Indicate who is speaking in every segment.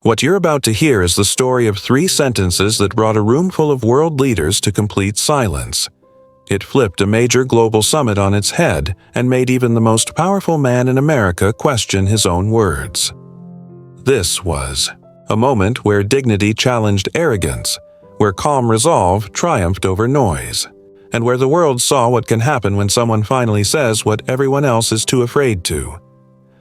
Speaker 1: What you're about to hear is the story of 3 sentences that brought a room full of world leaders to complete silence. It flipped a major global summit on its head and made even the most powerful man in America question his own words. This was a moment where dignity challenged arrogance, where calm resolve triumphed over noise, and where the world saw what can happen when someone finally says what everyone else is too afraid to.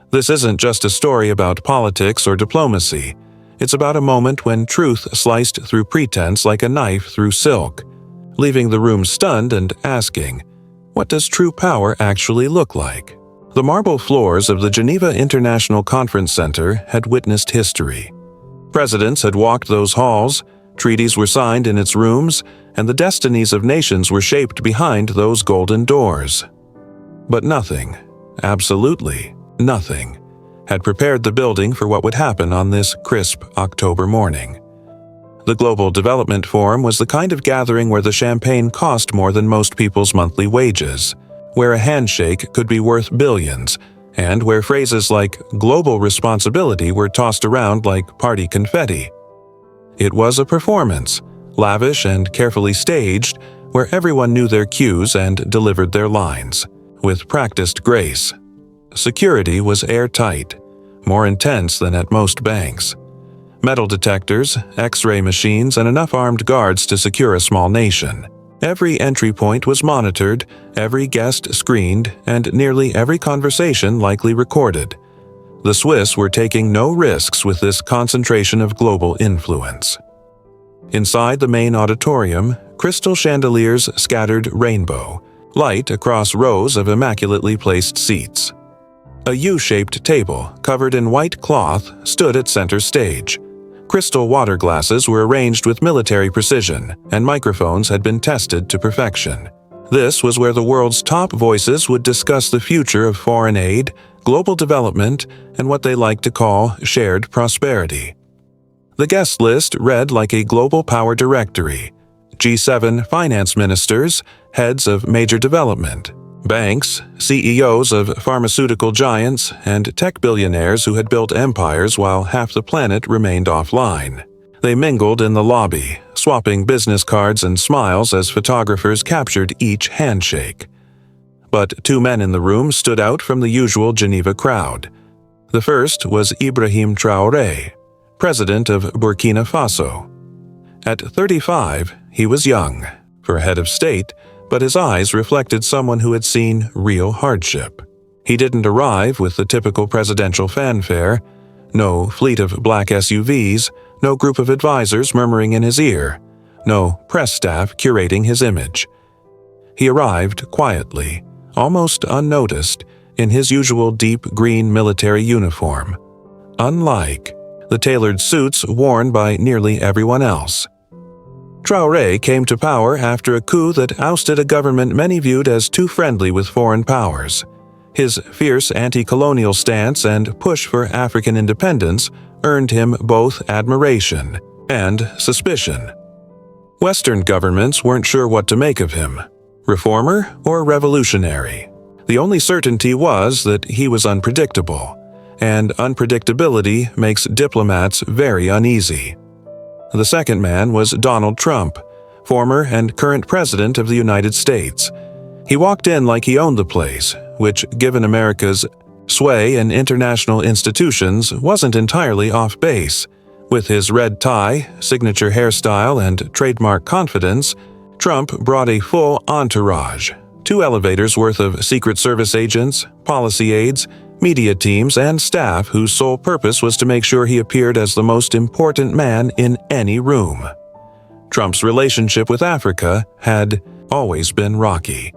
Speaker 1: This isn't just a story about politics or diplomacy. It's about a moment when truth sliced through pretense like a knife through silk, leaving the room stunned and asking, what does true power actually look like? The marble floors of the Geneva International Conference Center had witnessed history. Presidents had walked those halls, treaties were signed in its rooms, and the destinies of nations were shaped behind those golden doors. But nothing, absolutely nothing, had prepared the building for what would happen on this crisp October morning. The Global Development Forum was the kind of gathering where the champagne cost more than most people's monthly wages, where a handshake could be worth billions, and where phrases like global responsibility were tossed around like party confetti. It was a performance, lavish and carefully staged, where everyone knew their cues and delivered their lines, with practiced grace. Security was airtight, more intense than at most banks. Metal detectors, X-ray machines, and enough armed guards to secure a small nation. Every entry point was monitored, every guest screened, and nearly every conversation likely recorded. The Swiss were taking no risks with this concentration of global influence. Inside the main auditorium, crystal chandeliers scattered rainbow, light across rows of immaculately placed seats. A U-shaped table, covered in white cloth, stood at center stage. Crystal water glasses were arranged with military precision, and microphones had been tested to perfection. This was where the world's top voices would discuss the future of foreign aid, global development, and what they like to call shared prosperity. The guest list read like a global power directory: G7 finance ministers, heads of major development, banks, CEOs of pharmaceutical giants, and tech billionaires who had built empires while half the planet remained offline. They mingled in the lobby, swapping business cards and smiles as photographers captured each handshake. But 2 men in the room stood out from the usual Geneva crowd. The first was Ibrahim Traoré, president of Burkina Faso. At 35, he was young, for a head of state, but his eyes reflected someone who had seen real hardship. He didn't arrive with the typical presidential fanfare, no fleet of black SUVs, no group of advisors murmuring in his ear, no press staff curating his image. He arrived quietly, almost unnoticed, in his usual deep green military uniform, unlike the tailored suits worn by nearly everyone else. Traoré came to power after a coup that ousted a government many viewed as too friendly with foreign powers. His fierce anti-colonial stance and push for African independence earned him both admiration and suspicion. Western governments weren't sure what to make of him, reformer or revolutionary. The only certainty was that he was unpredictable, and unpredictability makes diplomats very uneasy. The second man was Donald Trump, former and current president of the United States. He walked in like he owned the place, which, given America's sway in international institutions, wasn't entirely off base. With his red tie, signature hairstyle, and trademark confidence, Trump brought a full entourage: 2 elevators worth of Secret Service agents, policy aides, media teams, and staff whose sole purpose was to make sure he appeared as the most important man in any room. Trump's relationship with Africa had always been rocky.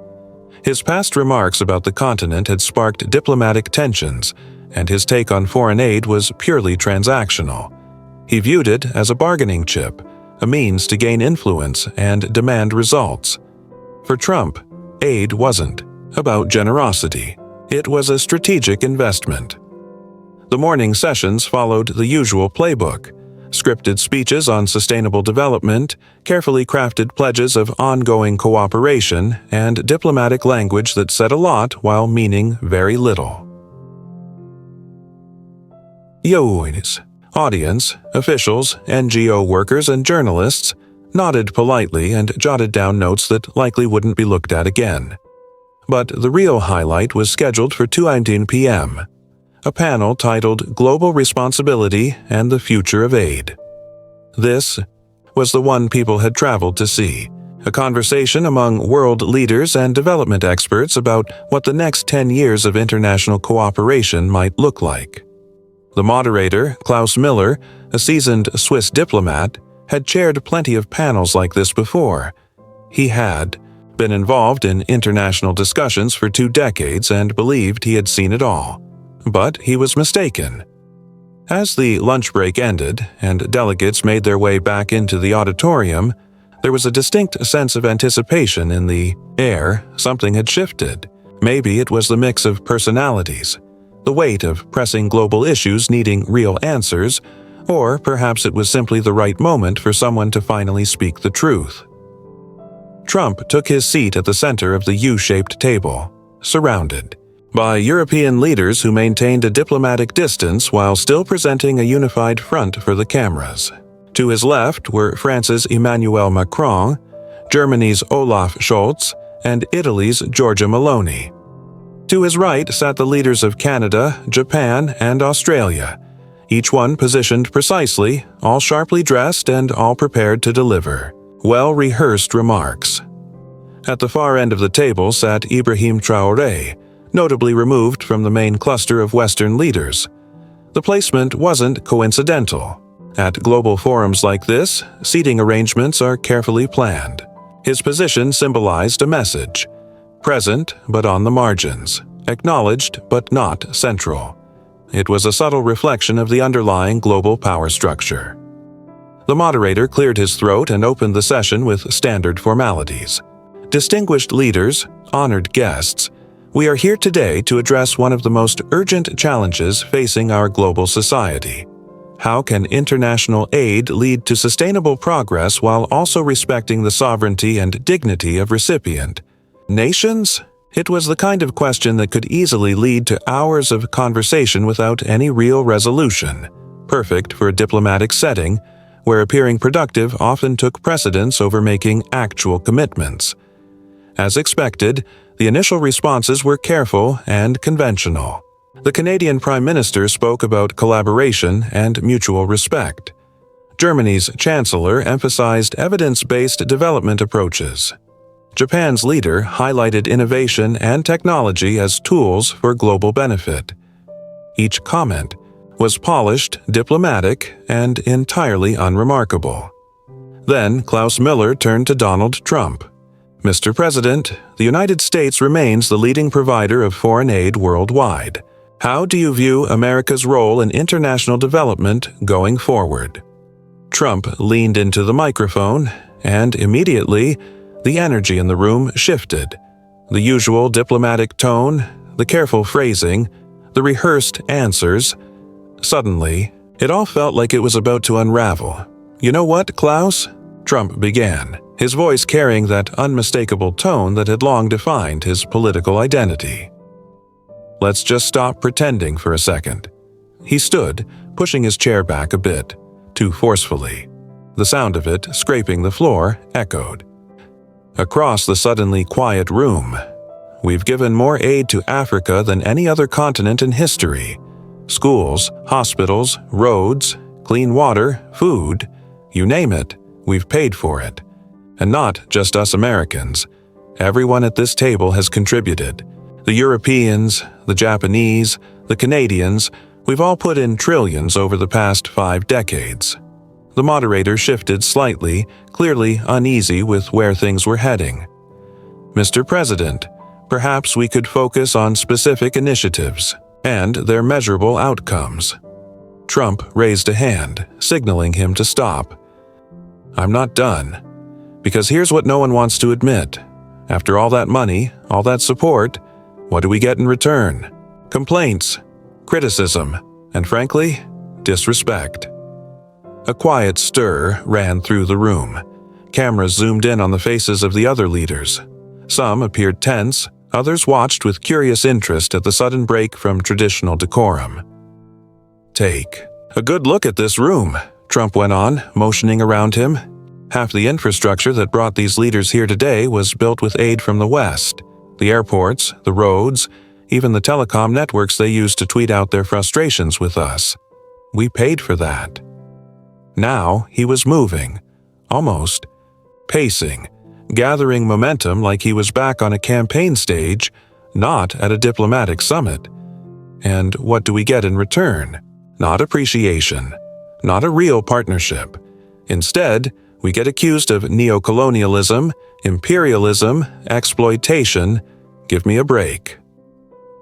Speaker 1: His past remarks about the continent had sparked diplomatic tensions, and his take on foreign aid was purely transactional. He viewed it as a bargaining chip, a means to gain influence and demand results. For Trump, aid wasn't about generosity. It was a strategic investment. The morning sessions followed the usual playbook: scripted speeches on sustainable development, carefully crafted pledges of ongoing cooperation, and diplomatic language that said a lot while meaning very little. Yoines, Audience, officials, NGO workers, and journalists nodded politely and jotted down notes that likely wouldn't be looked at again. But the real highlight was scheduled for 2:19 p.m., a panel titled Global Responsibility and the Future of Aid. This was the one people had traveled to see, a conversation among world leaders and development experts about what the next 10 years of international cooperation might look like. The moderator, Klaus Miller, a seasoned Swiss diplomat, had chaired plenty of panels like this before. He had been involved in international discussions for 2 decades and believed he had seen it all. But he was mistaken. As the lunch break ended and delegates made their way back into the auditorium, there was a distinct sense of anticipation in the air. Something had shifted. Maybe it was the mix of personalities, the weight of pressing global issues needing real answers, or perhaps it was simply the right moment for someone to finally speak the truth. Trump took his seat at the center of the U-shaped table, surrounded by European leaders who maintained a diplomatic distance while still presenting a unified front for the cameras. To his left were France's Emmanuel Macron, Germany's Olaf Scholz, and Italy's Giorgia Meloni. To his right sat the leaders of Canada, Japan, and Australia, each one positioned precisely, all sharply dressed and all prepared to deliver well-rehearsed remarks. At the far end of the table sat Ibrahim Traoré, notably removed from the main cluster of Western leaders. The placement wasn't coincidental. At global forums like this, seating arrangements are carefully planned. His position symbolized a message: present but on the margins, acknowledged but not central. It was a subtle reflection of the underlying global power structure. The moderator cleared his throat and opened the session with standard formalities. Distinguished leaders, honored guests, we are here today to address one of the most urgent challenges facing our global society. How can international aid lead to sustainable progress while also respecting the sovereignty and dignity of recipient nations? It was the kind of question that could easily lead to hours of conversation without any real resolution, perfect for a diplomatic setting where appearing productive often took precedence over making actual commitments. As expected, the initial responses were careful and conventional. The Canadian Prime Minister spoke about collaboration and mutual respect. Germany's Chancellor emphasized evidence-based development approaches. Japan's leader highlighted innovation and technology as tools for global benefit. Each comment was polished, diplomatic, and entirely unremarkable. Then Klaus Miller turned to Donald Trump. Mr. President, the United States remains the leading provider of foreign aid worldwide. How do you view America's role in international development going forward? Trump leaned into the microphone, and immediately, the energy in the room shifted. The usual diplomatic tone, the careful phrasing, the rehearsed answers. Suddenly, it all felt like it was about to unravel. "You know what, Klaus?" Trump began, his voice carrying that unmistakable tone that had long defined his political identity. "Let's just stop pretending for a second." He stood, pushing his chair back a bit, too forcefully. The sound of it, scraping the floor, echoed across the suddenly quiet room. "We've given more aid to Africa than any other continent in history. Schools, hospitals, roads, clean water, food, you name it, we've paid for it. And not just us Americans. Everyone at this table has contributed. The Europeans, the Japanese, the Canadians, we've all put in trillions over the past 5 decades. The moderator shifted slightly, clearly uneasy with where things were heading. "Mr. President, perhaps we could focus on specific initiatives and their measurable outcomes." Trump raised a hand, signaling him to stop. "I'm not done. Because here's what no one wants to admit. After all that money, all that support, what do we get in return? Complaints, criticism, and frankly, disrespect." A quiet stir ran through the room. Cameras zoomed in on the faces of the other leaders. Some appeared tense, others watched with curious interest at the sudden break from traditional decorum. "Take "A good look at this room," Trump went on, motioning around him. Half the infrastructure that brought these leaders here today was built with aid from the West. The airports, the roads, even the telecom networks they used to tweet out their frustrations with us. We paid for that. Now he was moving, almost, pacing, gathering momentum like he was back on a campaign stage, not at a diplomatic summit. And what do we get in return? Not appreciation, not a real partnership. Instead, we get accused of neocolonialism, imperialism, exploitation. Give me a break.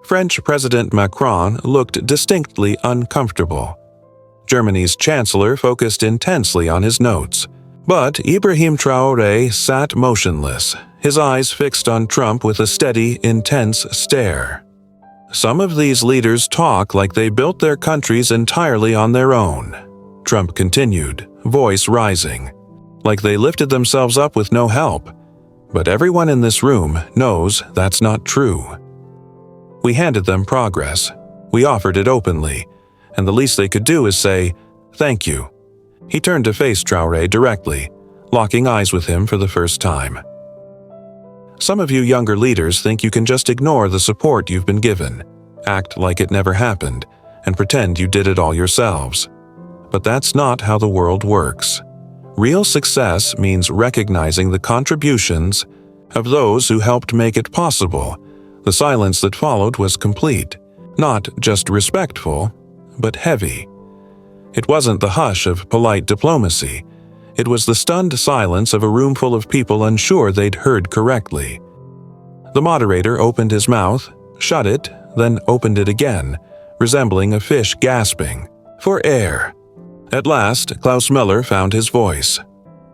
Speaker 1: French President Macron looked distinctly uncomfortable. Germany's chancellor focused intensely on his notes. But Ibrahim Traoré sat motionless, his eyes fixed on Trump with a steady, intense stare. Some of these leaders talk like they built their countries entirely on their own, Trump continued, voice rising, like they lifted themselves up with no help. But everyone in this room knows that's not true. We handed them progress. We offered it openly, and the least they could do is say, "Thank you." He turned to face Traoré directly, locking eyes with him for the first time. Some of you younger leaders think you can just ignore the support you've been given, act like it never happened, and pretend you did it all yourselves. But that's not how the world works. Real success means recognizing the contributions of those who helped make it possible. The silence that followed was complete, not just respectful, but heavy. It wasn't the hush of polite diplomacy. It was the stunned silence of a room full of people unsure they'd heard correctly. The moderator opened his mouth, shut it, then opened it again, resembling a fish gasping for air. At last, Klaus Miller found his voice.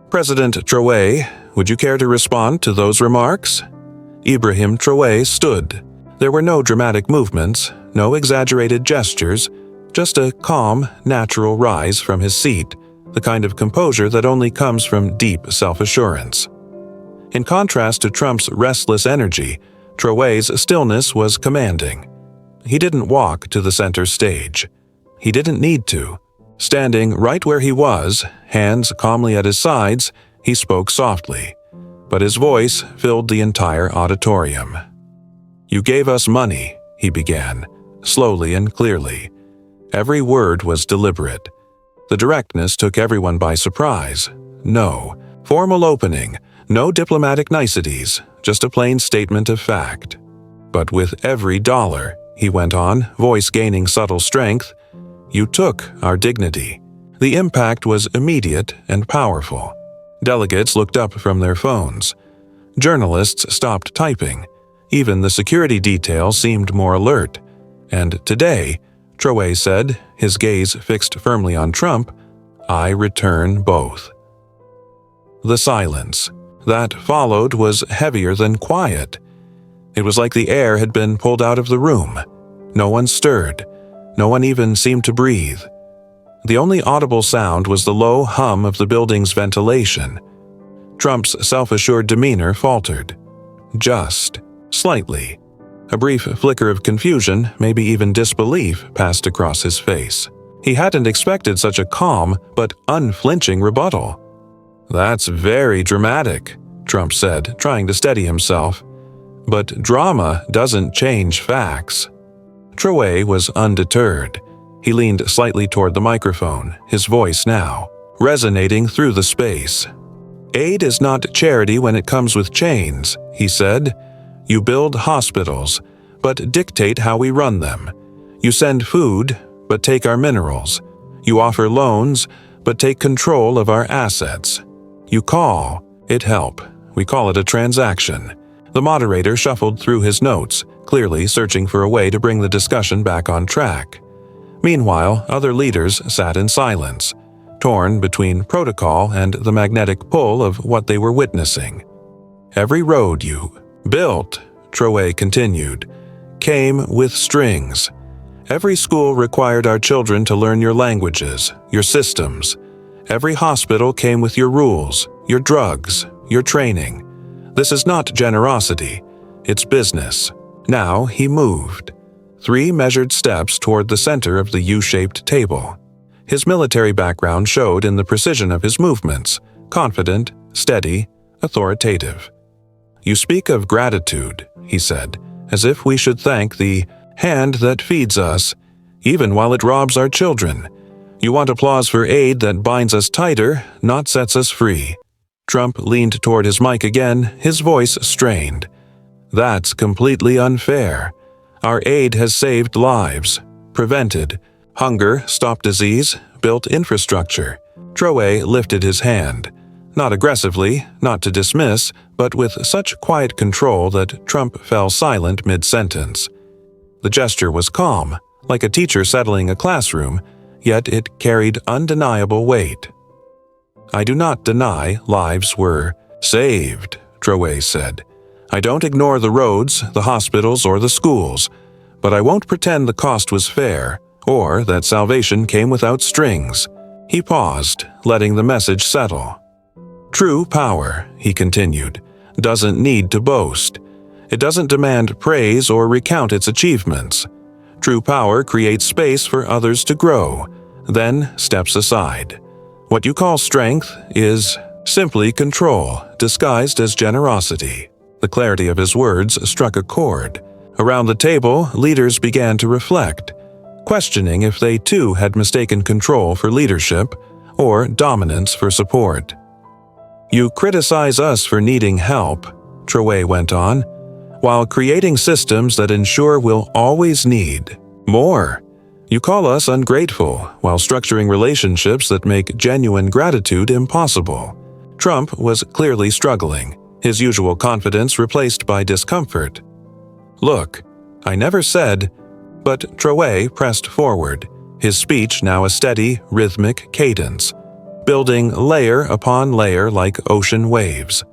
Speaker 1: "President Traoré, would you care to respond to those remarks?" Ibrahim Traoré stood. There were no dramatic movements, no exaggerated gestures, just a calm, natural rise from his seat, the kind of composure that only comes from deep self-assurance. In contrast to Trump's restless energy, Traoré's stillness was commanding. He didn't walk to the center stage. He didn't need to. Standing right where he was, hands calmly at his sides, he spoke softly, but his voice filled the entire auditorium. "You gave us money," he began, slowly and clearly. Every word was deliberate. The directness took everyone by surprise. No formal opening, no diplomatic niceties, just a plain statement of fact. "But with every dollar," he went on, voice gaining subtle strength, "you took our dignity." The impact was immediate and powerful. Delegates looked up from their phones. Journalists stopped typing. Even the security detail seemed more alert. And today, Traoré said, his gaze fixed firmly on Trump, "I return both." The silence that followed was heavier than quiet. It was like the air had been pulled out of the room. No one stirred. No one even seemed to breathe. The only audible sound was the low hum of the building's ventilation. Trump's self-assured demeanor faltered. Just slightly. A brief flicker of confusion, maybe even disbelief, passed across his face. He hadn't expected such a calm but unflinching rebuttal. "That's very dramatic," Trump said, trying to steady himself. "But drama doesn't change facts." Traoré was undeterred. He leaned slightly toward the microphone, his voice now resonating through the space. "Aid is not charity when it comes with chains," he said. "You build hospitals, but dictate how we run them. You send food, but take our minerals. You offer loans, but take control of our assets. You call, it help. We call it a transaction." The moderator shuffled through his notes, clearly searching for a way to bring the discussion back on track. Meanwhile, other leaders sat in silence, torn between protocol and the magnetic pull of what they were witnessing. "Every road you built," Traoré continued, "came with strings. Every school required our children to learn your languages, your systems. Every hospital came with your rules, your drugs, your training. This is not generosity, it's business." Now he moved. 3 measured steps toward the center of the U-shaped table. His military background showed in the precision of his movements, confident, steady, authoritative. "You speak of gratitude," he said, "as if we should thank the hand that feeds us, even while it robs our children. You want applause for aid that binds us tighter, not sets us free." Trump leaned toward his mic again, his voice strained. "That's completely unfair. Our aid has saved lives, prevented hunger, stopped disease, built infrastructure." Traoré lifted his hand, not aggressively, not to dismiss, but with such quiet control that Trump fell silent mid-sentence. The gesture was calm, like a teacher settling a classroom, yet it carried undeniable weight. "I do not deny lives were saved," Traoré said. "I don't ignore the roads, the hospitals, or the schools, but I won't pretend the cost was fair, or that salvation came without strings." He paused, letting the message settle. "True power," he continued, "doesn't need to boast. It doesn't demand praise or recount its achievements. True power creates space for others to grow, then steps aside. What you call strength is simply control, disguised as generosity." The clarity of his words struck a chord. Around the table, leaders began to reflect, questioning if they too had mistaken control for leadership or dominance for support. "You criticize us for needing help," Traoré went on, "while creating systems that ensure we'll always need more. You call us ungrateful while structuring relationships that make genuine gratitude impossible." Trump was clearly struggling, his usual confidence replaced by discomfort. "Look, I never said—" But Traoré pressed forward, his speech now a steady, rhythmic cadence, building layer upon layer like ocean waves.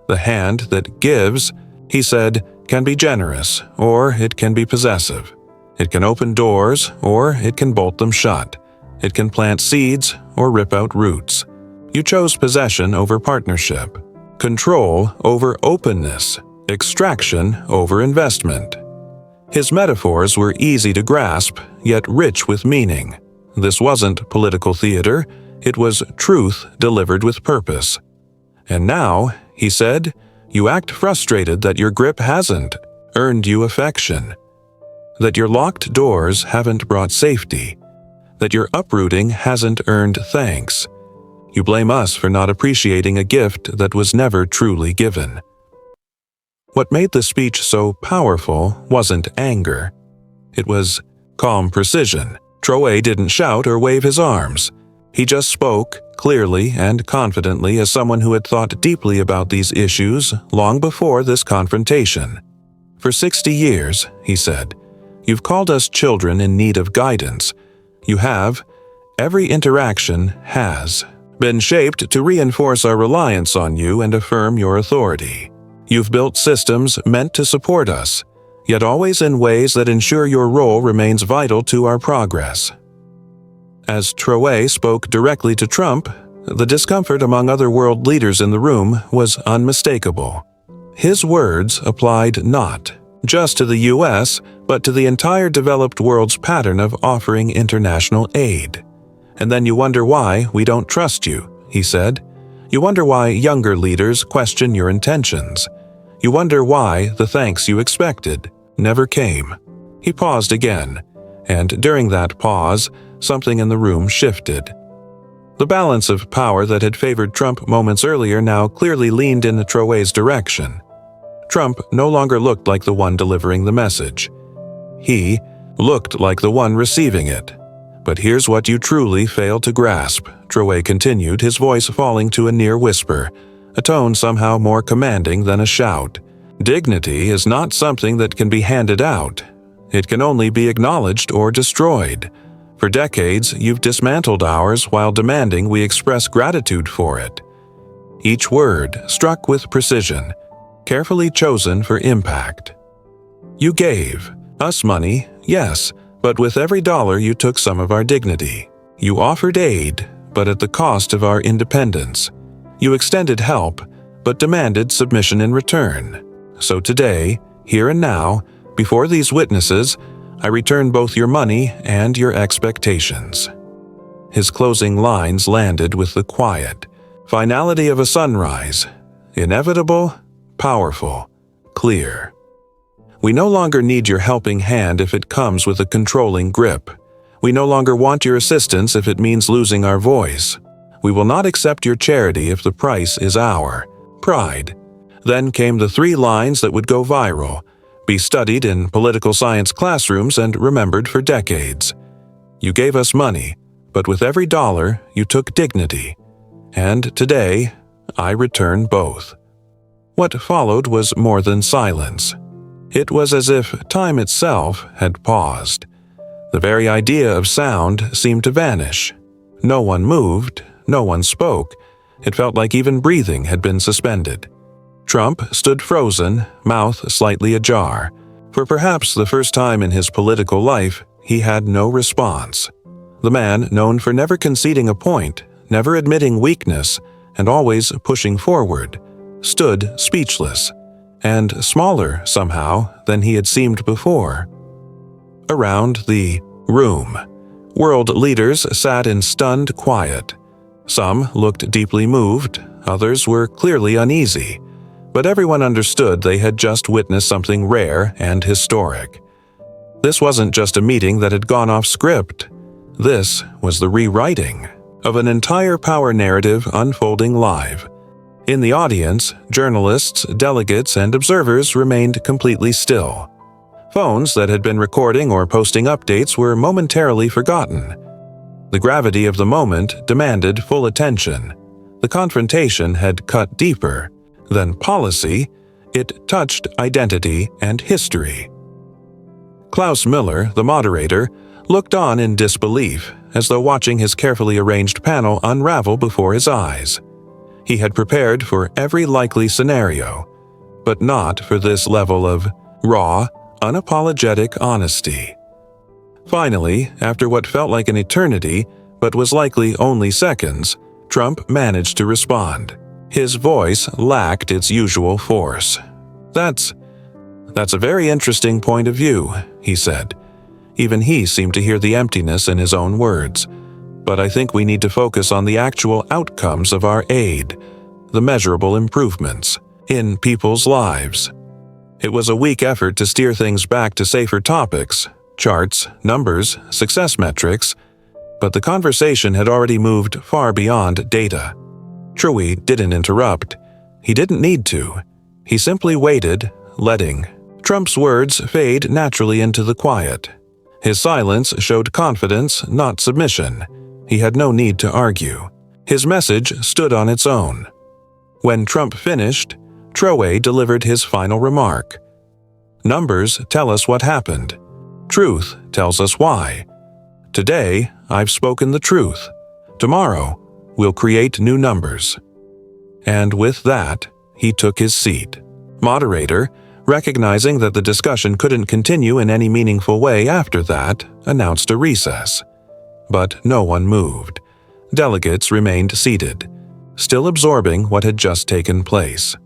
Speaker 1: "The hand that gives," he said, "can be generous, or it can be possessive. It can open doors, or it can bolt them shut. It can plant seeds, or rip out roots. You chose possession over partnership, control over openness, extraction over investment." His metaphors were easy to grasp, yet rich with meaning. This wasn't political theater, it was truth delivered with purpose. "And now," he said, "you act frustrated that your grip hasn't earned you affection, that your locked doors haven't brought safety, that your uprooting hasn't earned thanks. You blame us for not appreciating a gift that was never truly given." What made the speech so powerful wasn't anger. It was calm precision. Traoré didn't shout or wave his arms. He just spoke, clearly and confidently, as someone who had thought deeply about these issues long before this confrontation. "For 60 years, he said, you've called us children in need of guidance. You have. Every interaction has been shaped to reinforce our reliance on you and affirm your authority. You've built systems meant to support us, yet always in ways that ensure your role remains vital to our progress." As Traoré spoke directly to Trump, the discomfort among other world leaders in the room was unmistakable. His words applied not just to the U.S., but to the entire developed world's pattern of offering international aid. "And then you wonder why we don't trust you," he said. "You wonder why younger leaders question your intentions. You wonder why the thanks you expected never came." He paused again, and during that pause, something in the room shifted. The balance of power that had favored Trump moments earlier now clearly leaned in Traoré's direction. Trump no longer looked like the one delivering the message. He looked like the one receiving it. "But here's what you truly failed to grasp," Traoré continued, his voice falling to a near whisper, a tone somehow more commanding than a shout. "Dignity is not something that can be handed out. It can only be acknowledged or destroyed. For decades, you've dismantled ours while demanding we express gratitude for it." Each word struck with precision, carefully chosen for impact. "You gave us money, yes, but with every dollar you took some of our dignity. You offered aid, but at the cost of our independence. You extended help, but demanded submission in return. So today, here and now, before these witnesses, I return both your money and your expectations." His closing lines landed with the quiet finality of a sunrise. Inevitable, powerful, clear. We no longer need your helping hand if it comes with a controlling grip. We no longer want your assistance if it means losing our voice. We will not accept your charity if the price is our pride. Then came the 3 lines that would go viral, be studied in political science classrooms and remembered for decades. You gave us money, but with every dollar you took dignity. And today, I return both. What followed was more than silence. It was as if time itself had paused. The very idea of sound seemed to vanish. No one moved, no one spoke. It felt like even breathing had been suspended. Trump stood frozen, mouth slightly ajar. For perhaps the first time in his political life, he had no response. The man, known for never conceding a point, never admitting weakness, and always pushing forward, stood speechless, and smaller, somehow, than he had seemed before. Around the room, world leaders sat in stunned quiet. Some looked deeply moved, others were clearly uneasy, but everyone understood they had just witnessed something rare and historic. This wasn't just a meeting that had gone off script. This was the rewriting of an entire power narrative unfolding live. In the audience, journalists, delegates, and observers remained completely still. Phones that had been recording or posting updates were momentarily forgotten. The gravity of the moment demanded full attention. The confrontation had cut deeper than policy. It touched identity and history. Klaus Miller, the moderator, looked on in disbelief, as though watching his carefully arranged panel unravel before his eyes. He had prepared for every likely scenario, but not for this level of raw, unapologetic honesty. Finally, after what felt like an eternity, but was likely only seconds, Trump managed to respond. His voice lacked its usual force. That's a very interesting point of view," he said. Even he seemed to hear the emptiness in his own words. "But I think we need to focus on the actual outcomes of our aid, the measurable improvements in people's lives." It was a weak effort to steer things back to safer topics, charts, numbers, success metrics, but the conversation had already moved far beyond data. Traoré didn't interrupt. He didn't need to. He simply waited, letting Trump's words fade naturally into the quiet. His silence showed confidence, not submission. He had no need to argue. His message stood on its own. When Trump finished, Traoré delivered his final remark. "Numbers tell us what happened. Truth tells us why. Today, I've spoken the truth. Tomorrow, we'll create new numbers." And with that, he took his seat. Moderator, recognizing that the discussion couldn't continue in any meaningful way after that, announced a recess. But no one moved. Delegates remained seated, still absorbing what had just taken place.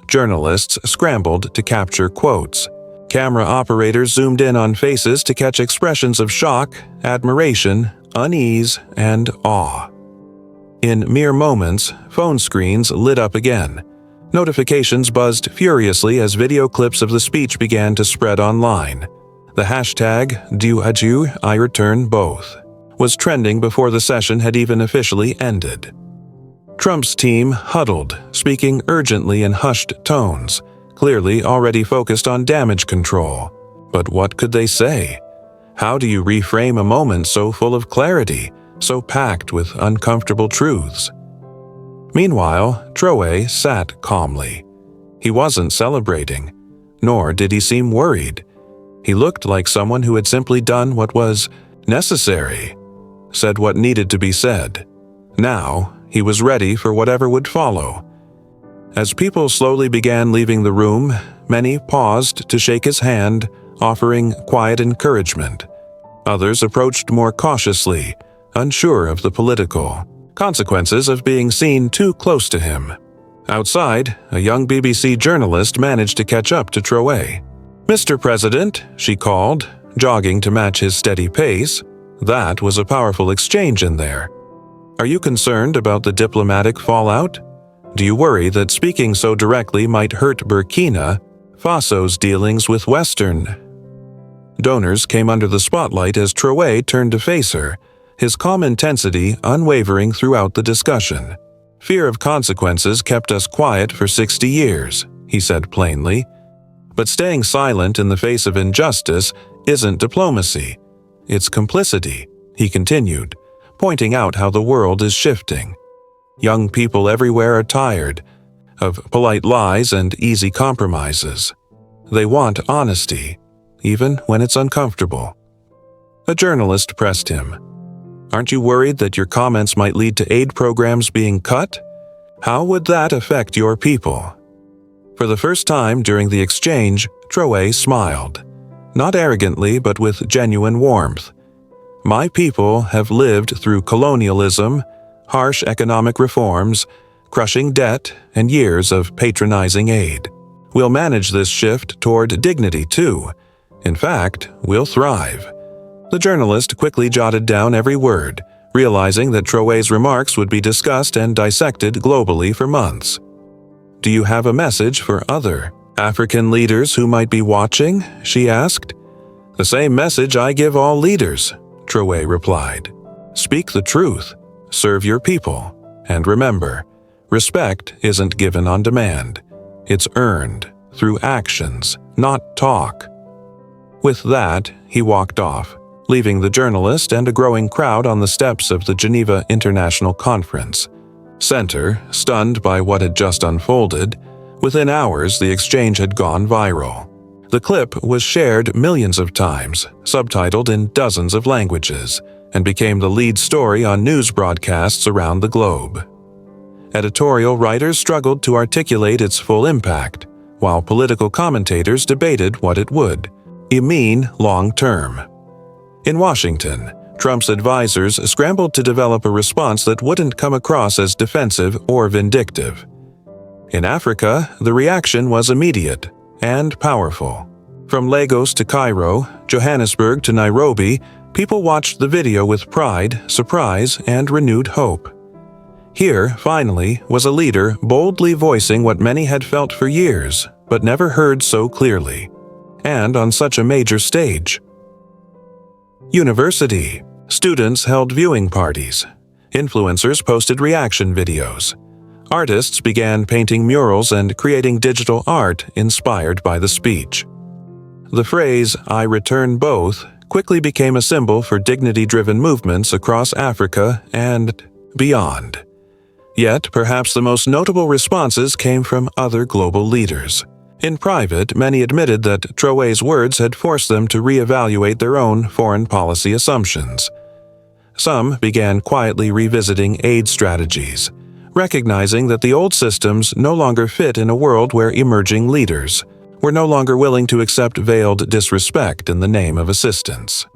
Speaker 1: Journalists scrambled to capture quotes. Camera operators zoomed in on faces to catch expressions of shock, admiration, unease, and awe. In mere moments, phone screens lit up again. Notifications buzzed furiously as video clips of the speech began to spread online. The hashtag #DuAdieu, I return both was trending before the session had even officially ended. Trump's team huddled, speaking urgently in hushed tones, clearly already focused on damage control. But what could they say? How do you reframe a moment so full of clarity, so packed with uncomfortable truths? Meanwhile, Traoré sat calmly. He wasn't celebrating, nor did he seem worried. He looked like someone who had simply done what was necessary, said what needed to be said. Now, he was ready for whatever would follow. As people slowly began leaving the room, many paused to shake his hand, offering quiet encouragement. Others approached more cautiously, unsure of the political consequences of being seen too close to him. Outside, a young BBC journalist managed to catch up to Traoré. "Mr. President," she called, jogging to match his steady pace, That was a powerful exchange in there. Are you concerned about the diplomatic fallout? Do you worry that speaking so directly might hurt Burkina Faso's dealings with Western donors came under the spotlight as Traoré turned to face her, his calm intensity unwavering throughout the discussion. "Fear of consequences kept us quiet for 60 years, he said plainly. But staying silent in the face of injustice isn't diplomacy. It's complicity, he continued, pointing out how the world is shifting. Young people everywhere are tired of polite lies and easy compromises. They want honesty, even when it's uncomfortable." A journalist pressed him. "Aren't you worried that your comments might lead to aid programs being cut? How would that affect your people?" For the first time during the exchange, Traoré smiled. Not arrogantly, but with genuine warmth. "My people have lived through colonialism, harsh economic reforms, crushing debt, and years of patronizing aid. We'll manage this shift toward dignity too. In fact, we'll thrive." The journalist quickly jotted down every word, realizing that Traoré's remarks would be discussed and dissected globally for months. "Do you have a message for other African leaders who might be watching?" she asked. "The same message I give all leaders," Traoré replied. "Speak the truth, serve your people, and remember, respect isn't given on demand. It's earned through actions, not talk." With that, he walked off, leaving the journalist and a growing crowd on the steps of the Geneva International Conference Center, stunned by what had just unfolded. Within hours, the exchange had gone viral. The clip was shared millions of times, subtitled in dozens of languages, and became the lead story on news broadcasts around the globe. Editorial writers struggled to articulate its full impact, while political commentators debated what it would mean long-term. In Washington, Trump's advisors scrambled to develop a response that wouldn't come across as defensive or vindictive. In Africa, the reaction was immediate and powerful. From Lagos to Cairo, Johannesburg to Nairobi, people watched the video with pride, surprise, and renewed hope. Here, finally, was a leader boldly voicing what many had felt for years, but never heard so clearly, and on such a major stage. University. Students held viewing parties. Influencers posted reaction videos. Artists began painting murals and creating digital art inspired by the speech. The phrase, "I return both," quickly became a symbol for dignity-driven movements across Africa and beyond. Yet, perhaps the most notable responses came from other global leaders. In private, many admitted that Traoré's words had forced them to reevaluate their own foreign policy assumptions. Some began quietly revisiting aid strategies, recognizing that the old systems no longer fit in a world where emerging leaders were no longer willing to accept veiled disrespect in the name of assistance.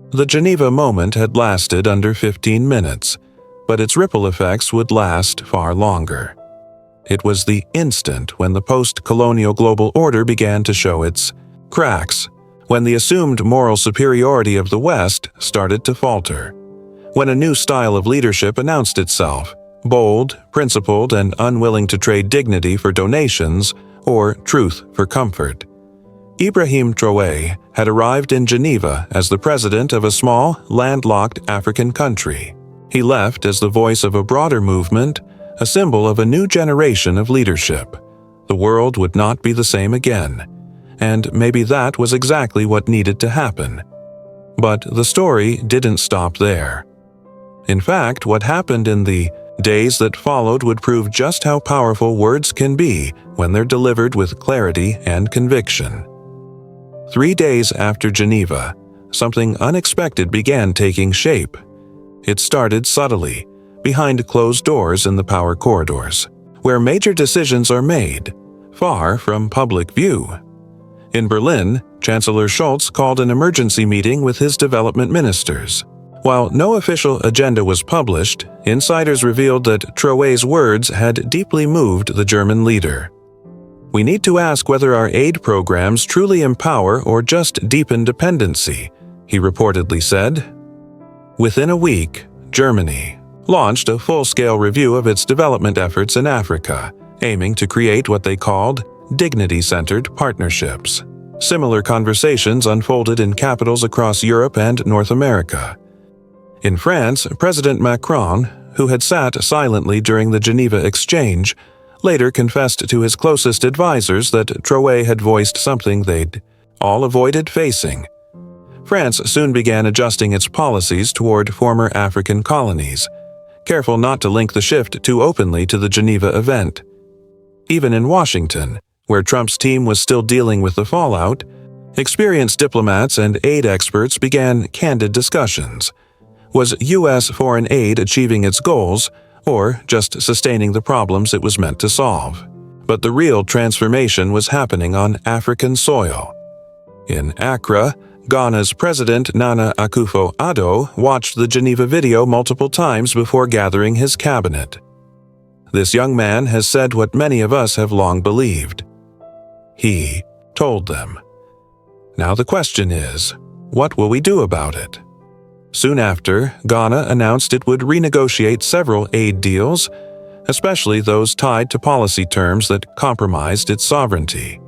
Speaker 1: The Geneva moment had lasted under 15 minutes, but its ripple effects would last far longer. It was the instant when the post-colonial global order began to show its cracks, when the assumed moral superiority of the West started to falter, when a new style of leadership announced itself, bold, principled, and unwilling to trade dignity for donations or truth for comfort. Ibrahim Traoré had arrived in Geneva as the president of a small, landlocked African country. He left as the voice of a broader movement, a symbol of a new generation of leadership. The world would not be the same again, and maybe that was exactly what needed to happen. But the story didn't stop there. In fact, what happened in the days that followed would prove just how powerful words can be when they're delivered with clarity and conviction. 3 days after Geneva, something unexpected began taking shape. It started subtly, behind closed doors in the power corridors, where major decisions are made, far from public view. In Berlin, Chancellor Scholz called an emergency meeting with his development ministers. While no official agenda was published, insiders revealed that Traoré's words had deeply moved the German leader. "We need to ask whether our aid programs truly empower or just deepen dependency," he reportedly said. Within a week, Germany launched a full-scale review of its development efforts in Africa, aiming to create what they called dignity-centered partnerships. Similar conversations unfolded in capitals across Europe and North America. In France, President Macron, who had sat silently during the Geneva exchange, later confessed to his closest advisors that Traoré had voiced something they'd all avoided facing. France soon began adjusting its policies toward former African colonies, careful not to link the shift too openly to the Geneva event. Even in Washington, where Trump's team was still dealing with the fallout, experienced diplomats and aid experts began candid discussions. Was U.S. foreign aid achieving its goals, or just sustaining the problems it was meant to solve? But the real transformation was happening on African soil. In Accra, Ghana's President Nana Akufo-Addo watched the Geneva video multiple times before gathering his cabinet. This young man has said what many of us have long believed. He told them. Now the question is, what will we do about it? Soon after, Ghana announced it would renegotiate several aid deals, especially those tied to policy terms that compromised its sovereignty.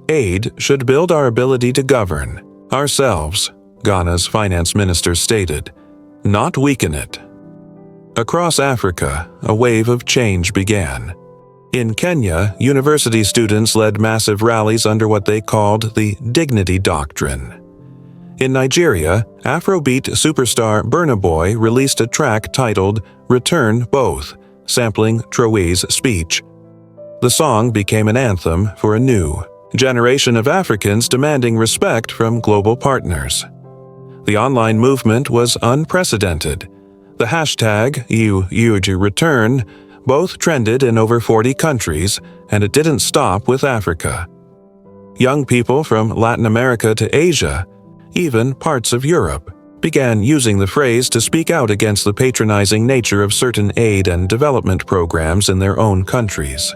Speaker 1: Aid should build our ability to govern ourselves, Ghana's finance minister stated, not weaken it. Across Africa, a wave of change began. In Kenya, university students led massive rallies under what they called the Dignity Doctrine. In Nigeria, Afrobeat superstar Burna Boy released a track titled Return Both, sampling Traoré's speech. The song became an anthem for a new generation of Africans demanding respect from global partners. The online movement was unprecedented. The hashtag #YouYouReturn both trended in over 40 countries, and it didn't stop with Africa. Young people from Latin America to Asia, even parts of Europe, began using the phrase to speak out against the patronizing nature of certain aid and development programs in their own countries.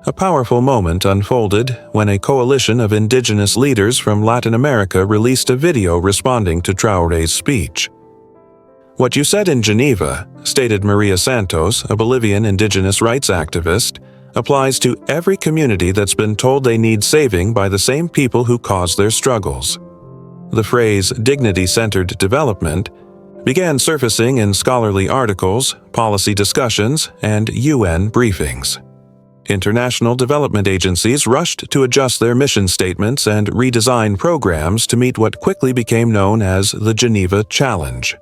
Speaker 1: A powerful moment unfolded when a coalition of indigenous leaders from Latin America released a video responding to Traoré's speech. What you said in Geneva, stated Maria Santos, a Bolivian indigenous rights activist, applies to every community that's been told they need saving by the same people who caused their struggles. The phrase dignity-centered development began surfacing in scholarly articles, policy discussions, and UN briefings. International development agencies rushed to adjust their mission statements and redesign programs to meet what quickly became known as the Geneva Challenge.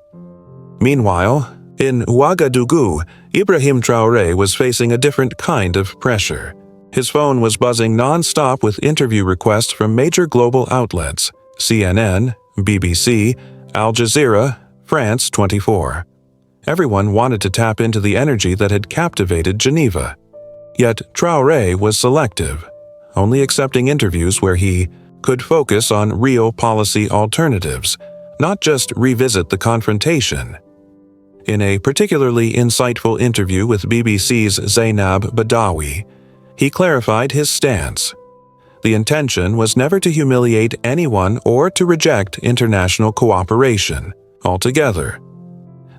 Speaker 1: Meanwhile, in Ouagadougou, Ibrahim Traoré was facing a different kind of pressure. His phone was buzzing non-stop with interview requests from major global outlets: CNN, BBC, Al Jazeera, France 24. Everyone wanted to tap into the energy that had captivated Geneva. Yet Traoré was selective, only accepting interviews where he could focus on real policy alternatives, not just revisit the confrontation. In a particularly insightful interview with BBC's Zainab Badawi, he clarified his stance. The intention was never to humiliate anyone or to reject international cooperation altogether.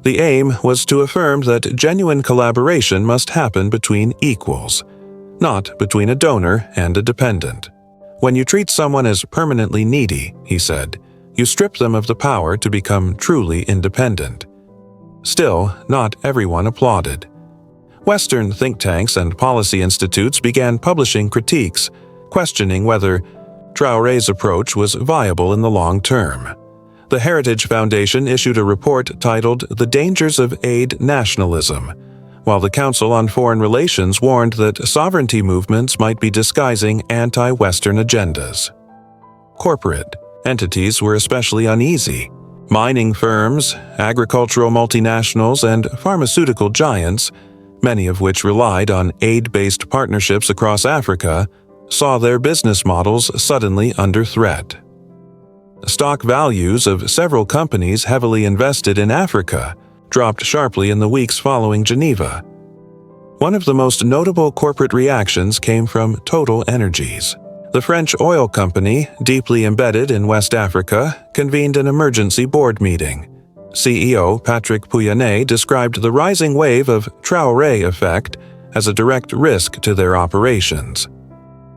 Speaker 1: The aim was to affirm that genuine collaboration must happen between equals, not between a donor and a dependent. When you treat someone as permanently needy, he said, you strip them of the power to become truly independent. Still, not everyone applauded. Western think tanks and policy institutes began publishing critiques, questioning whether Traoré's approach was viable in the long term. The Heritage Foundation issued a report titled The Dangers of Aid Nationalism, while the Council on Foreign Relations warned that sovereignty movements might be disguising anti-Western agendas. Corporate entities were especially uneasy. Mining firms, agricultural multinationals, and pharmaceutical giants, many of which relied on aid-based partnerships across Africa, saw their business models suddenly under threat. Stock values of several companies heavily invested in Africa dropped sharply in the weeks following Geneva. One of the most notable corporate reactions came from Total Energies. The French oil company, deeply embedded in West Africa, convened an emergency board meeting. CEO Patrick Pouyanné described the rising wave of Traoré effect as a direct risk to their operations.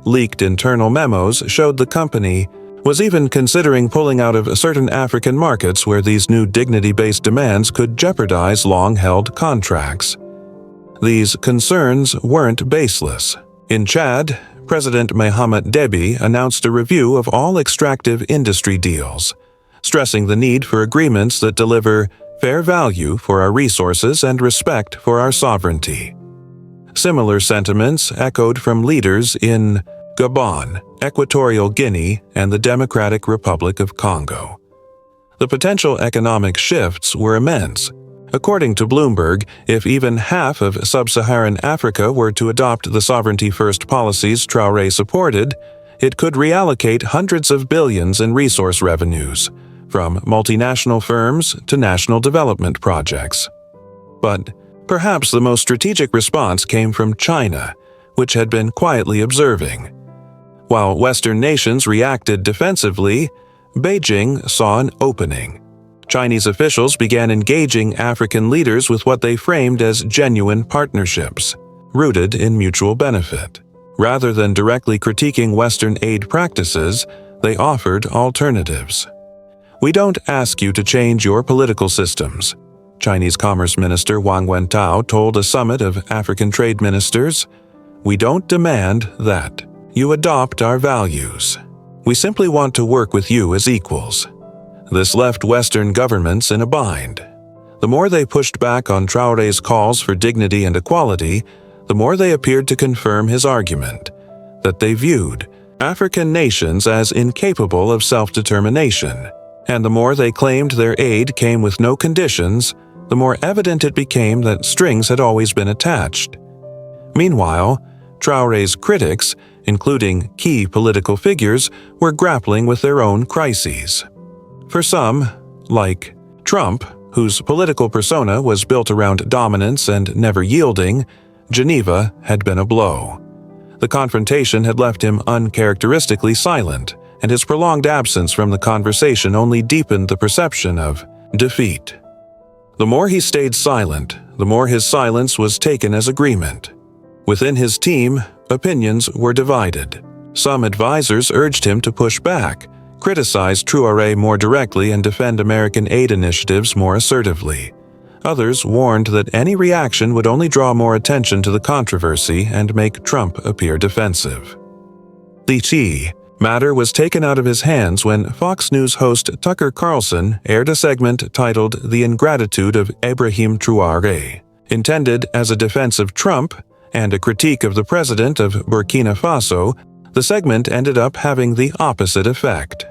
Speaker 1: Leaked internal memos showed the company was even considering pulling out of certain African markets where these new dignity-based demands could jeopardize long-held contracts. These concerns weren't baseless. In Chad, President Mahamat Déby announced a review of all extractive industry deals, stressing the need for agreements that deliver fair value for our resources and respect for our sovereignty. Similar sentiments echoed from leaders in Gabon, Equatorial Guinea, and the Democratic Republic of Congo. The potential economic shifts were immense. According to Bloomberg, if even half of sub-Saharan Africa were to adopt the sovereignty-first policies Traoré supported, it could reallocate hundreds of billions in resource revenues, from multinational firms to national development projects. But perhaps the most strategic response came from China, which had been quietly observing. While Western nations reacted defensively, Beijing saw an opening. Chinese officials began engaging African leaders with what they framed as genuine partnerships, rooted in mutual benefit. Rather than directly critiquing Western aid practices, they offered alternatives. "We don't ask you to change your political systems," Chinese Commerce Minister Wang Wentao told a summit of African trade ministers. "We don't demand that you adopt our values. We simply want to work with you as equals." This left Western governments in a bind. The more they pushed back on Traoré's calls for dignity and equality, the more they appeared to confirm his argument that they viewed African nations as incapable of self-determination. And the more they claimed their aid came with no conditions, the more evident it became that strings had always been attached. Meanwhile, Traoré's critics, including key political figures, were grappling with their own crises. For some, like Trump, whose political persona was built around dominance and never yielding, Geneva had been a blow. The confrontation had left him uncharacteristically silent, and his prolonged absence from the conversation only deepened the perception of defeat. The more he stayed silent, the more his silence was taken as agreement. Within his team, opinions were divided. Some advisors urged him to push back, criticize Traoré more directly, and defend American aid initiatives more assertively. Others warned that any reaction would only draw more attention to the controversy and make Trump appear defensive. The matter was taken out of his hands when Fox News host Tucker Carlson aired a segment titled "The Ingratitude of Ibrahim Traoré." Intended as a defense of Trump and a critique of the president of Burkina Faso, the segment ended up having the opposite effect.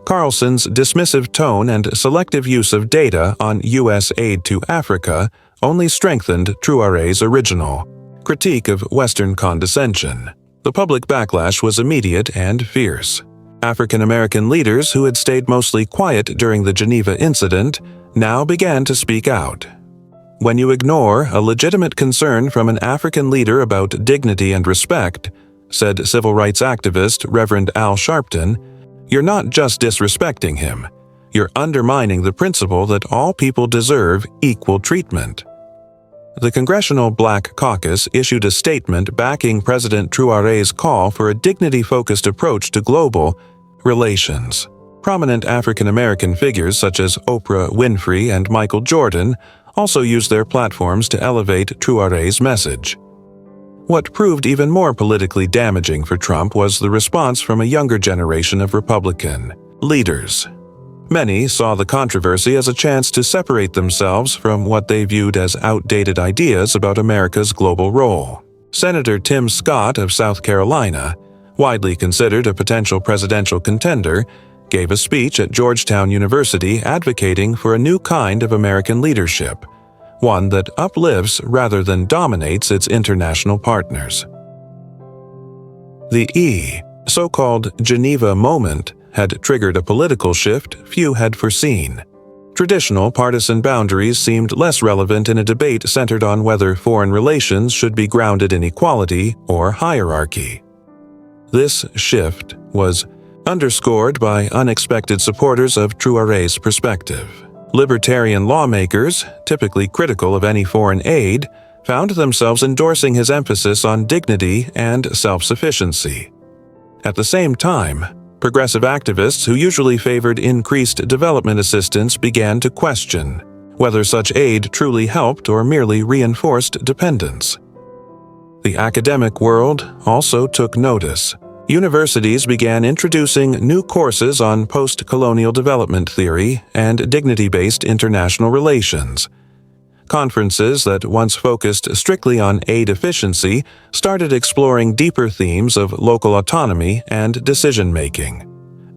Speaker 1: Carlson's dismissive tone and selective use of data on U.S. aid to Africa only strengthened Traoré's original critique of Western condescension. The public backlash was immediate and fierce. African-American leaders who had stayed mostly quiet during the Geneva incident now began to speak out. When you ignore a legitimate concern from an African leader about dignity and respect, said civil rights activist Reverend Al Sharpton, you're not just disrespecting him, you're undermining the principle that all people deserve equal treatment. The Congressional Black Caucus issued a statement backing President Traoré's call for a dignity-focused approach to global relations. Prominent African-American figures such as Oprah Winfrey and Michael Jordan also used their platforms to elevate Traoré's message. What proved even more politically damaging for Trump was the response from a younger generation of Republican leaders. Many saw the controversy as a chance to separate themselves from what they viewed as outdated ideas about America's global role. Senator Tim Scott of South Carolina, widely considered a potential presidential contender, gave a speech at Georgetown University advocating for a new kind of American leadership, one that uplifts rather than dominates its international partners. The so-called Geneva moment had triggered a political shift few had foreseen. Traditional partisan boundaries seemed less relevant in a debate centered on whether foreign relations should be grounded in equality or hierarchy. This shift was underscored by unexpected supporters of Traoré's perspective. Libertarian lawmakers, typically critical of any foreign aid, found themselves endorsing his emphasis on dignity and self-sufficiency. At the same time, progressive activists who usually favored increased development assistance began to question whether such aid truly helped or merely reinforced dependence. The academic world also took notice. Universities began introducing new courses on post-colonial development theory and dignity-based international relations. Conferences that once focused strictly on aid efficiency started exploring deeper themes of local autonomy and decision-making.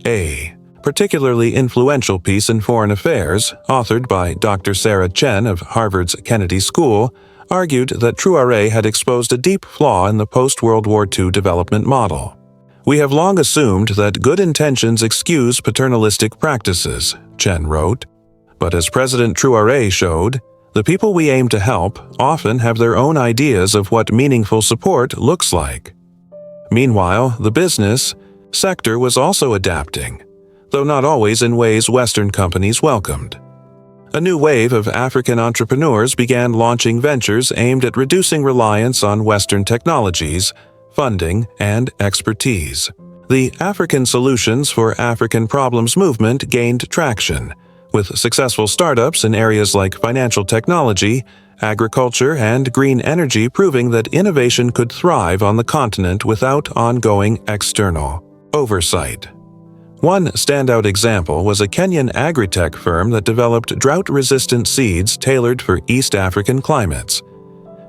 Speaker 1: A particularly influential piece in foreign affairs, authored by Dr. Sarah Chen of Harvard's Kennedy School, argued that Traoré had exposed a deep flaw in the post-World War II development model. "We have long assumed that good intentions excuse paternalistic practices," Chen wrote. "But as President Traoré showed, the people we aim to help often have their own ideas of what meaningful support looks like." Meanwhile, the business sector was also adapting, though not always in ways Western companies welcomed. A new wave of African entrepreneurs began launching ventures aimed at reducing reliance on Western technologies, funding, and expertise. The African Solutions for African Problems movement gained traction, with successful startups in areas like financial technology, agriculture, and green energy proving that innovation could thrive on the continent without ongoing external oversight. One standout example was a Kenyan agri-tech firm that developed drought-resistant seeds tailored for East African climates.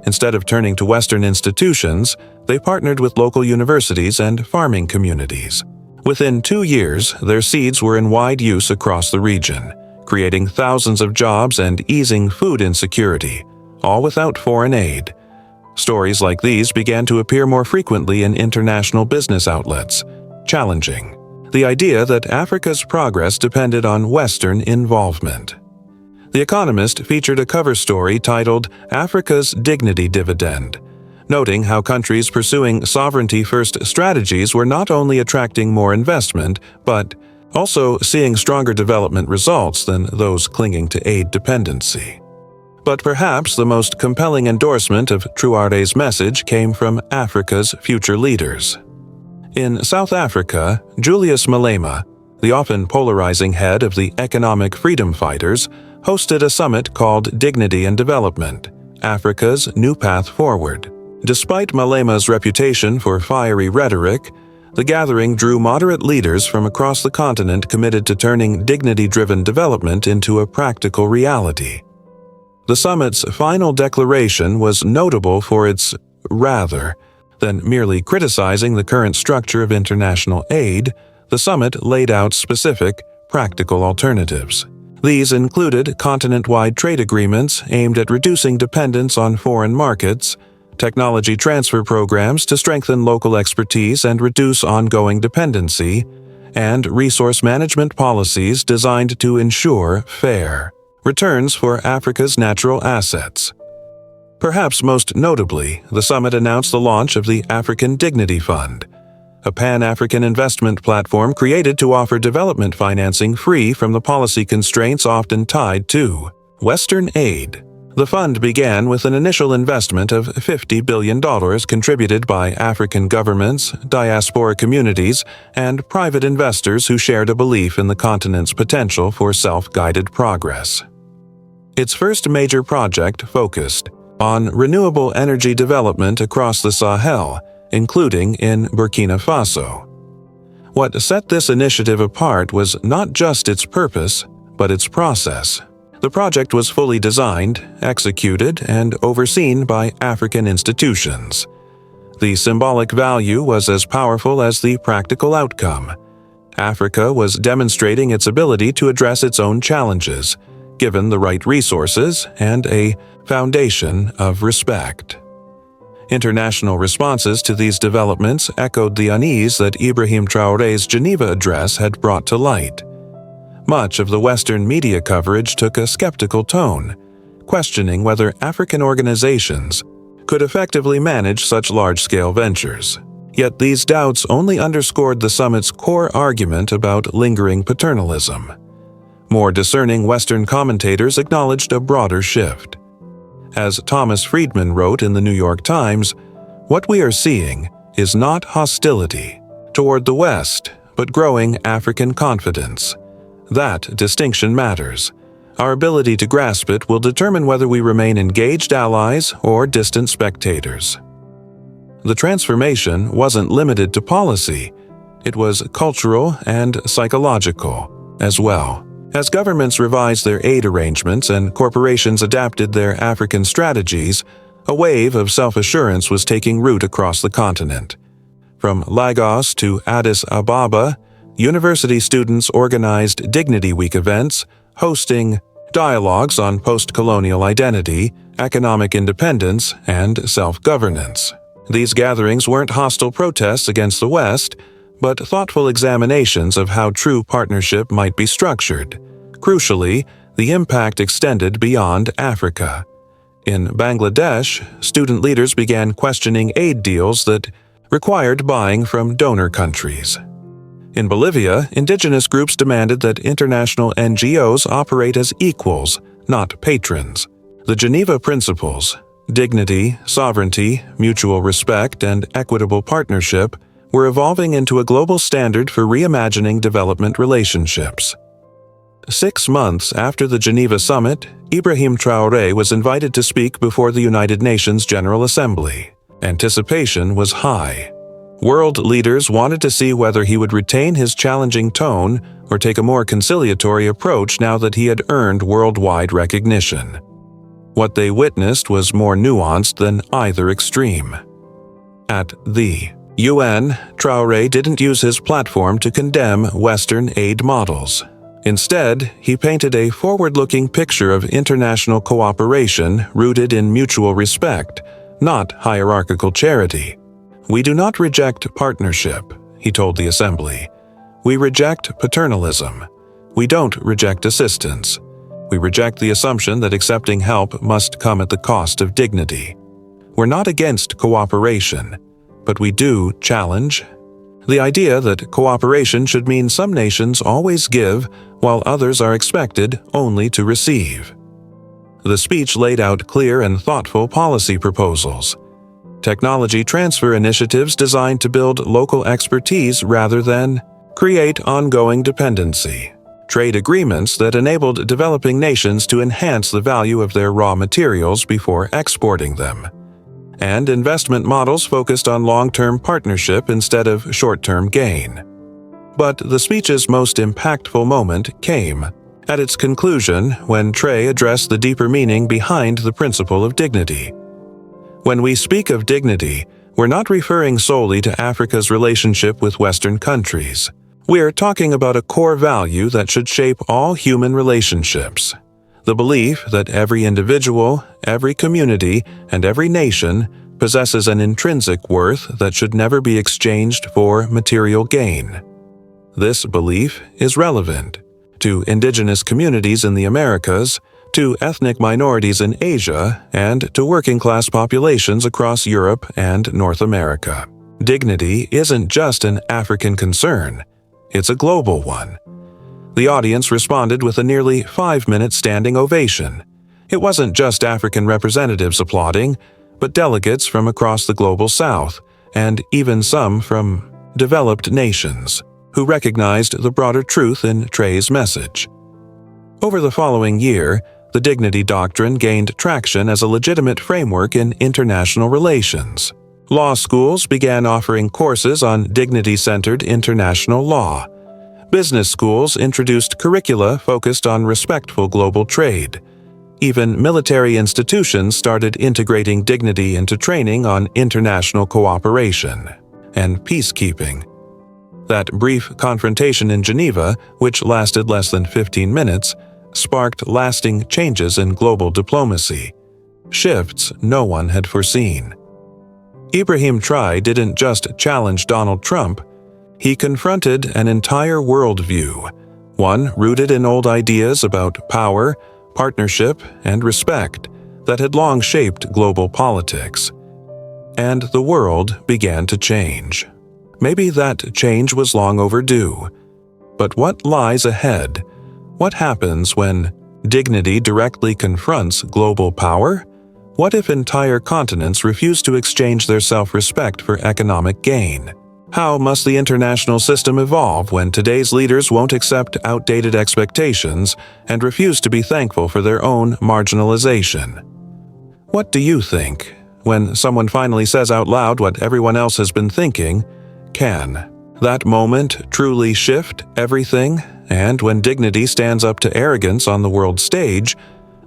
Speaker 1: Instead of turning to Western institutions, they partnered with local universities and farming communities. Within 2 years, their seeds were in wide use across the region, creating thousands of jobs and easing food insecurity, all without foreign aid. Stories like these began to appear more frequently in international business outlets, challenging the idea that Africa's progress depended on Western involvement. The Economist featured a cover story titled "Africa's Dignity Dividend," noting how countries pursuing sovereignty-first strategies were not only attracting more investment, but also seeing stronger development results than those clinging to aid dependency. But perhaps the most compelling endorsement of Traoré's message came from Africa's future leaders. In South Africa, Julius Malema, the often polarizing head of the Economic Freedom Fighters, hosted a summit called Dignity and Development, Africa's New Path Forward. Despite Malema's reputation for fiery rhetoric, the gathering drew moderate leaders from across the continent committed to turning dignity-driven development into a practical reality. The summit's final declaration was notable for its rather than merely criticizing the current structure of international aid. The summit laid out specific, practical alternatives. These included continent-wide trade agreements aimed at reducing dependence on foreign markets, technology transfer programs to strengthen local expertise and reduce ongoing dependency, and resource management policies designed to ensure fair returns for Africa's natural assets. Perhaps most notably, the summit announced the launch of the African Dignity Fund, a Pan-African investment platform created to offer development financing free from the policy constraints often tied to Western aid. The fund began with an initial investment of $50 billion contributed by African governments, diaspora communities, and private investors who shared a belief in the continent's potential for self-guided progress. Its first major project focused on renewable energy development across the Sahel, including in Burkina Faso. What set this initiative apart was not just its purpose, but its process. The project was fully designed, executed, and overseen by African institutions. The symbolic value was as powerful as the practical outcome. Africa was demonstrating its ability to address its own challenges, given the right resources and a foundation of respect. International responses to these developments echoed the unease that Ibrahim Traoré's Geneva address had brought to light. Much of the Western media coverage took a skeptical tone, questioning whether African organizations could effectively manage such large-scale ventures. Yet these doubts only underscored the summit's core argument about lingering paternalism. More discerning Western commentators acknowledged a broader shift. As Thomas Friedman wrote in the New York Times, "What we are seeing is not hostility toward the West, but growing African confidence. That distinction matters. Our ability to grasp it will determine whether we remain engaged allies or distant spectators." The transformation wasn't limited to policy. It was cultural and psychological as well. As governments revised their aid arrangements and corporations adapted their African strategies, a wave of self-assurance was taking root across the continent. From Lagos to Addis Ababa, university students organized Dignity Week events, hosting dialogues on post-colonial identity, economic independence, and self-governance. These gatherings weren't hostile protests against the West, but thoughtful examinations of how true partnership might be structured. Crucially, the impact extended beyond Africa. In Bangladesh, student leaders began questioning aid deals that required buying from donor countries. In Bolivia, indigenous groups demanded that international NGOs operate as equals, not patrons. The Geneva Principles, dignity, sovereignty, mutual respect, and equitable partnership, were evolving into a global standard for reimagining development relationships. 6 months after the Geneva Summit, Ibrahim Traoré was invited to speak before the United Nations General Assembly. Anticipation was high. World leaders wanted to see whether he would retain his challenging tone or take a more conciliatory approach now that he had earned worldwide recognition. What they witnessed was more nuanced than either extreme. At the UN, Traoré didn't use his platform to condemn Western aid models. Instead, he painted a forward-looking picture of international cooperation rooted in mutual respect, not hierarchical charity. "We do not reject partnership," he told the Assembly. "We reject paternalism. We don't reject assistance. We reject the assumption that accepting help must come at the cost of dignity. We're not against cooperation, but we do challenge the idea that cooperation should mean some nations always give while others are expected only to receive." The speech laid out clear and thoughtful policy proposals. Technology transfer initiatives designed to build local expertise rather than create ongoing dependency. Trade agreements that enabled developing nations to enhance the value of their raw materials before exporting them. And investment models focused on long-term partnership instead of short-term gain. But the speech's most impactful moment came at its conclusion when Traoré addressed the deeper meaning behind the principle of dignity. When we speak of dignity, we're not referring solely to Africa's relationship with Western countries. We're talking about a core value that should shape all human relationships. The belief that every individual, every community, and every nation possesses an intrinsic worth that should never be exchanged for material gain. This belief is relevant to indigenous communities in the Americas, to ethnic minorities in Asia, and to working-class populations across Europe and North America. Dignity isn't just an African concern, it's a global one. The audience responded with a nearly 5-minute standing ovation. It wasn't just African representatives applauding, but delegates from across the global South, and even some from developed nations, who recognized the broader truth in Traoré's message. Over the following year, the dignity doctrine gained traction as a legitimate framework in international relations. Law schools began offering courses on dignity-centered international law. Business schools introduced curricula focused on respectful global trade. Even military institutions started integrating dignity into training on international cooperation and peacekeeping. That brief confrontation in Geneva, which lasted less than 15 minutes, sparked lasting changes in global diplomacy, shifts no one had foreseen. Ibrahim Traoré didn't just challenge Donald Trump, he confronted an entire worldview, one rooted in old ideas about power, partnership, and respect that had long shaped global politics. And the world began to change. Maybe that change was long overdue. But what lies ahead? What happens when dignity directly confronts global power? What if entire continents refuse to exchange their self-respect for economic gain? How must the international system evolve when today's leaders won't accept outdated expectations and refuse to be thankful for their own marginalization? What do you think? When someone finally says out loud what everyone else has been thinking, can that moment truly shift everything? And when dignity stands up to arrogance on the world stage,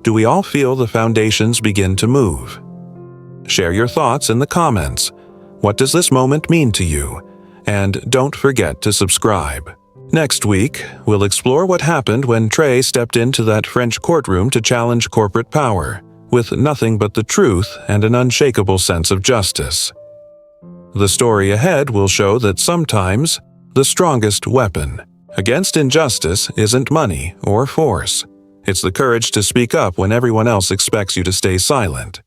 Speaker 1: do we all feel the foundations begin to move? Share your thoughts in the comments. What does this moment mean to you? And don't forget to subscribe. Next week, we'll explore what happened when Traoré stepped into that French courtroom to challenge corporate power, with nothing but the truth and an unshakable sense of justice. The story ahead will show that sometimes the strongest weapon against injustice isn't money or force. It's the courage to speak up when everyone else expects you to stay silent.